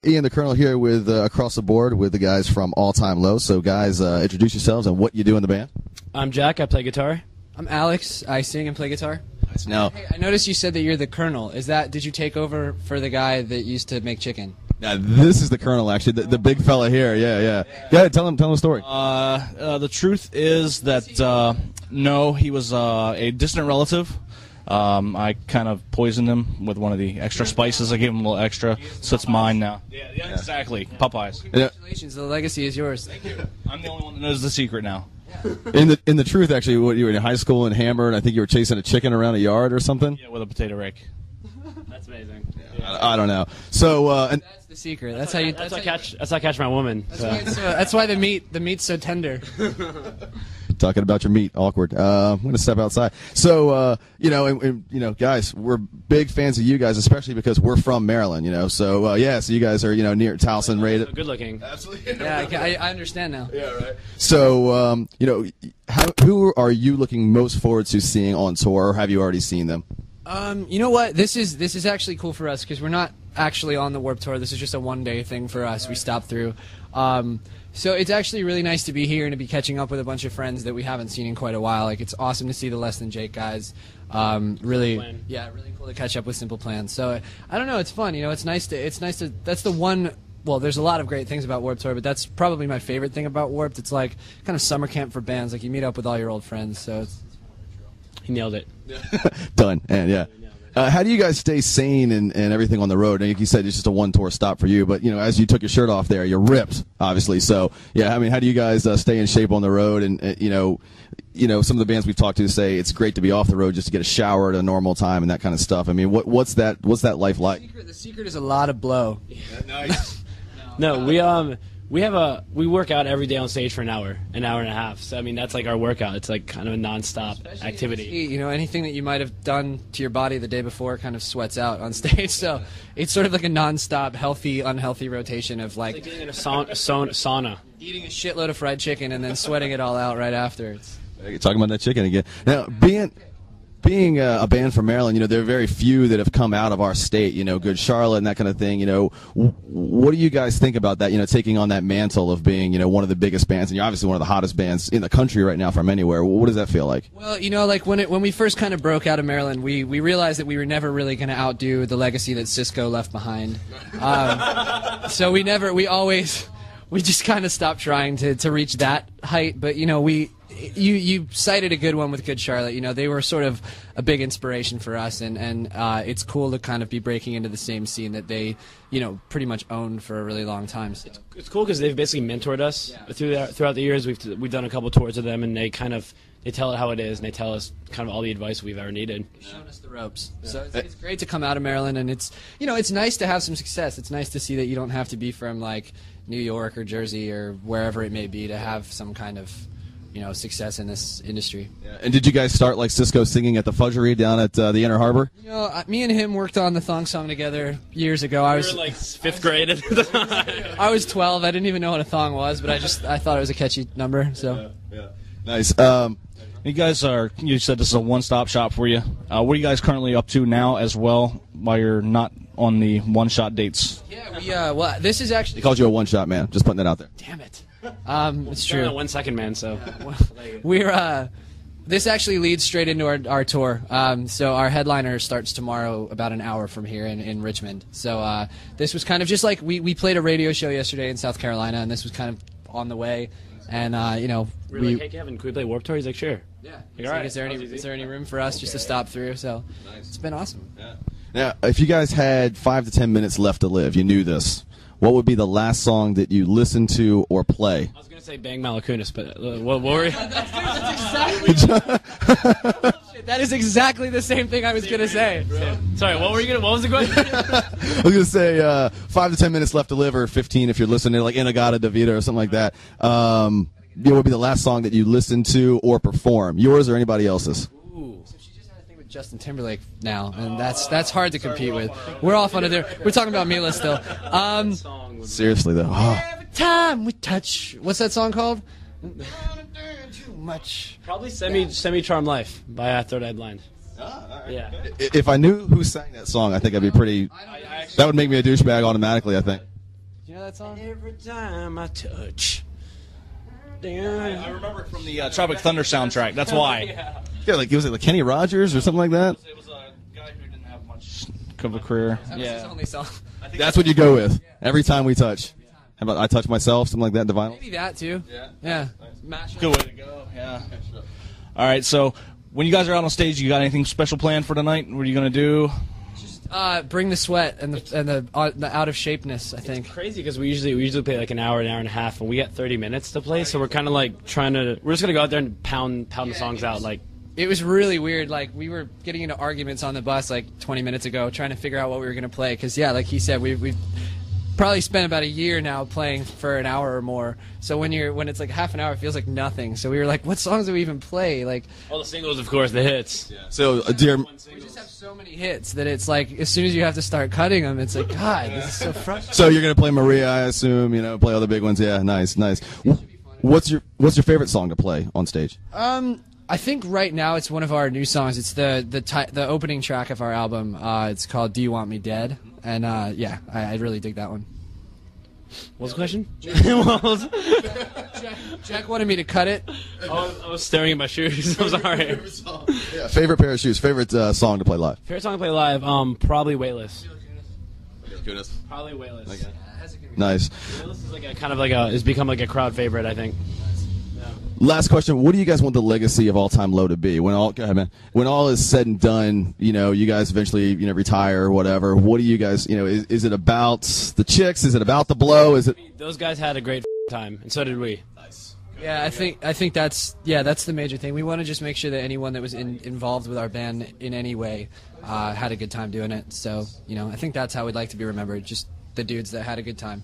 Ian the Colonel here with Across the Board with the guys from All Time Low. So, guys, introduce yourselves and what you do in the band. I'm Jack. I play guitar. I'm Alex. I sing and play guitar. Nice. Now, hey, I noticed you said that you're the Colonel. Did you take over for the guy that used to make chicken? now this is the Colonel, actually, the big fella here. Yeah. Go ahead, tell him the story. The truth is that no, he was a distant relative. I kind of poisoned him with one of the extra spices. I gave him a little extra, so it's mine now. Yeah, exactly. Popeyes. Congratulations, the legacy is yours. Thank you. I'm the only one that knows the secret now. In the truth, actually, what, you were in high school in Hammer, and I think you were chasing a chicken around a yard or something? Yeah, with a potato rake. That's amazing. Yeah. I don't know. So, and that's the secret. That's how I catch my woman. That's why the meat's so tender. Talking about your meat, awkward. I'm going to step outside. So, guys, we're big fans of you guys, especially because we're from Maryland, So, so you guys are, near Towson, rated. So good looking. Absolutely. Yeah, I understand now. Yeah, right. So, who are you looking most forward to seeing on tour, or have you already seen them? You know what? This is actually cool for us because we're not actually on the Warped Tour. This is just a one-day thing for us. We stopped through. So it's actually really nice to be here and to be catching up with a bunch of friends that we haven't seen in quite a while. Like, it's awesome to see the Less Than Jake guys. Really cool to catch up with Simple Plan. So I don't know, it's fun. It's nice to. That's the one. Well, there's a lot of great things about Warped Tour, but that's probably my favorite thing about Warped. It's like kind of summer camp for bands. Like, you meet up with all your old friends. So it's He nailed it. Done. And yeah. How do you guys stay sane and everything on the road? And like you said, it's just a one-tour stop for you. But, as you took your shirt off there, you're ripped, obviously. So, yeah, I mean, how do you guys stay in shape on the road? And, some of the bands we've talked to say it's great to be off the road just to get a shower at a normal time and that kind of stuff. I mean, what's that life like? The secret is a lot of blow. Yeah, nice. No, we work out every day on stage for an hour and a half. So I mean, that's like our workout. It's like kind of a non-stop activity. Anything that you might have done to your body the day before kind of sweats out on stage. So it's sort of like a non-stop, healthy, unhealthy rotation of like getting in a sauna, eating a shitload of fried chicken and then sweating it all out right after. You're talking about that chicken again. Now, being a band from Maryland, there are very few that have come out of our state, Good Charlotte and that kind of thing, what do you guys think about that, taking on that mantle of being, one of the biggest bands, and you're obviously one of the hottest bands in the country right now from anywhere. What does that feel like? Well, like when we first kind of broke out of Maryland, we realized that we were never really going to outdo the legacy that Cisco left behind. So we just kind of stopped trying to reach that height, but, you cited a good one with Good Charlotte. They were sort of a big inspiration for us, and it's cool to kind of be breaking into the same scene that they, pretty much owned for a really long time. So. It's cool because they've basically mentored us throughout the years. We've done a couple tours with them, and they tell it how it is, and they tell us kind of all the advice we've ever needed. They've shown us the ropes. Yeah. So it's great to come out of Maryland, and it's nice to have some success. It's nice to see that you don't have to be from like New York or Jersey or wherever it may be to have some kind of success in this industry. Yeah. And did you guys start like Cisco singing at the Fudgery down at the Inner Harbor? Me and him worked on the Thong Song together years ago. We were like 5th grade at the time. I was 12. I didn't even know what a thong was, but I thought it was a catchy number. So yeah. Nice. You guys you said this is a one-stop shop for you. What are you guys currently up to now as well, while you're not on the one-shot dates? Yeah, well, this is actually... He called you a one-shot man. Just putting that out there. Damn it. It's true. I'm a 1 second man, so we're this actually leads straight into our tour. So our headliner starts tomorrow, about an hour from here in Richmond. So this was kind of just like we played a radio show yesterday in South Carolina, and this was kind of on the way. And we're like, hey Kevin, can we play Warped Tour? He's like, sure. Yeah. Like, all right. Is there any room for us just to stop through? So nice. It's been awesome. Yeah. Now, if you guys had 5 to 10 minutes left to live, you knew this. What would be the last song that you listened to or play? I was going to say Bang Malakunis, but what were you? That is exactly the same thing I was going to say. Sorry, what was the question? I was going to say 5 to 10 minutes left to live, or 15 if you're listening to like Inagata Davida or something like that. What would be the last song that you listened to or perform? Yours or anybody else's? Justin Timberlake now, and that's hard to compete with. We're off on we're talking about Mila still. Seriously though. Every time we touch, what's that song called? Too much. Probably Semi-Charmed Life by Third Eye Blind. Right. Yeah. If I knew who sang that song, I think I'd be pretty. That would make me a douchebag automatically, I think. You know that song? Every time I touch. I remember it from the Tropic Thunder soundtrack. That's why. Yeah, like was it like Kenny Rogers or something like that? It was a guy who didn't have much of a career. That was his only song. That's what you go with. Every time we touch. How about I Touch Myself, something like that, the vinyl? Maybe that too. Yeah. Good way to go. Yeah. All right. So when you guys are out on stage, you got anything special planned for tonight? What are you gonna do? Bring the sweat and the out of shapeness. I think. Crazy because we usually play like an hour and a half, and we get 30 minutes to play. So we're kind of like we're just gonna go out there and pound the songs out like. It was really weird. Like, we were getting into arguments on the bus like 20 minutes ago, trying to figure out what we were going to play. Because, yeah, like he said, we've probably spent about a year now playing for an hour or more. So when it's like half an hour, it feels like nothing. So we were like, what songs do we even play? Like all the singles, of course, the hits. Yeah. So, dear... We just have so many hits that it's like, as soon as you have to start cutting them, it's like, God, this is so frustrating. So you're going to play Maria, I assume, play all the big ones. Yeah, nice. What's your favorite song to play on stage? I think right now it's one of our new songs. It's the opening track of our album. It's called "Do You Want Me Dead?" And yeah, I really dig that one. What's the question? Jack wanted me to cut it. I was staring at my shoes. I'm sorry. Yeah, favorite pair of shoes. Favorite song to play live. Favorite song to play live? Probably Weightless. Goodness. Probably Weightless. Okay. Nice. Weightless is it's become like a crowd favorite, I think. Last question: what do you guys want the legacy of All Time Low to be? Go ahead, man. When all is said and done, you guys eventually, retire or whatever. What do you guys, is it about the chicks? Is it about the blow? Is it? Those guys had a great time, and so did we. Nice. Yeah, I think that's the major thing. We want to just make sure that anyone that was involved with our band in any way had a good time doing it. So, I think that's how we'd like to be remembered. Just the dudes that had a good time.